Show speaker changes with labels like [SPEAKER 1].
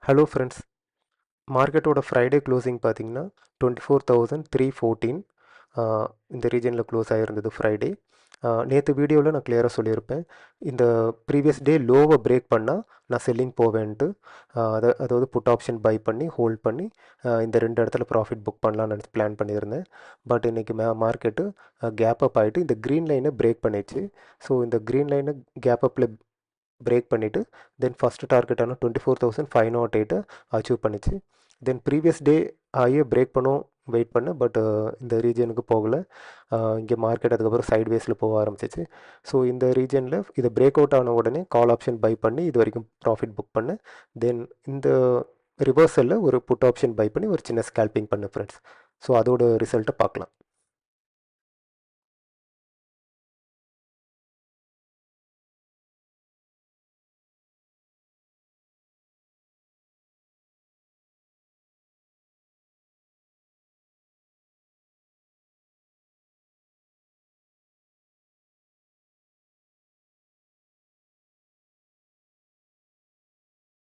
[SPEAKER 1] Hello friends, மார்க்கெட்டோட Friday closing பார்த்தீங்கன்னா 24,314 இந்த ரீஜனில் க்ளோஸ் ஆகிருந்தது ஃப்ரைடே. நேற்று வீடியோவில் நான் கிளியராக சொல்லியிருப்பேன், இந்த ப்ரீவியஸ் டே லோவை பிரேக் பண்ணால் நான் செல்லிங் போவேன்ட்டு. அதாவது புட் ஆப்ஷன் பை பண்ணி ஹோல்ட் பண்ணி இந்த ரெண்டு இடத்துல ப்ராஃபிட் புக் பண்ணலான்னு நினச்சி பிளான் பண்ணியிருந்தேன். பட் இன்றைக்கி மார்க்கெட்டு கேப் அப் ஆகிட்டு இந்த க்ரீன் லைனை பிரேக் பண்ணிடுச்சு. ஸோ இந்த க்ரீன் லைனை கேப் அப்பில் பிரேக் பண்ணிவிட்டு தென் ஃபஸ்ட்டு டார்கெட்டான 24,508 அச்சீவ் பண்ணிச்சு. தென் ப்ரீவியஸ் டே ஆகிய பிரேக் பண்ணும் வெயிட் பண்ணேன், பட் இந்த ரீஜனுக்கு போகலை. இங்கே மார்க்கெட் அதுக்கப்புறம் சைட்வேஸில் போக ஆரம்பிச்சிச்சு. ஸோ இந்த ரீஜனில் இதை பிரேக் அவுட் ஆன உடனே கால் ஆப்ஷன் பை பண்ணி இது வரைக்கும் ப்ராஃபிட் புக் பண்ணேன். தென் இந்த ரிவர்சலில் ஒரு புட் ஆப்ஷன் பை பண்ணி ஒரு சின்ன ஸ்கேல்பிங் பண்ணேன் ஃப்ரெண்ட்ஸ். ஸோ அதோட ரிசல்ட்டை பார்க்கலாம்.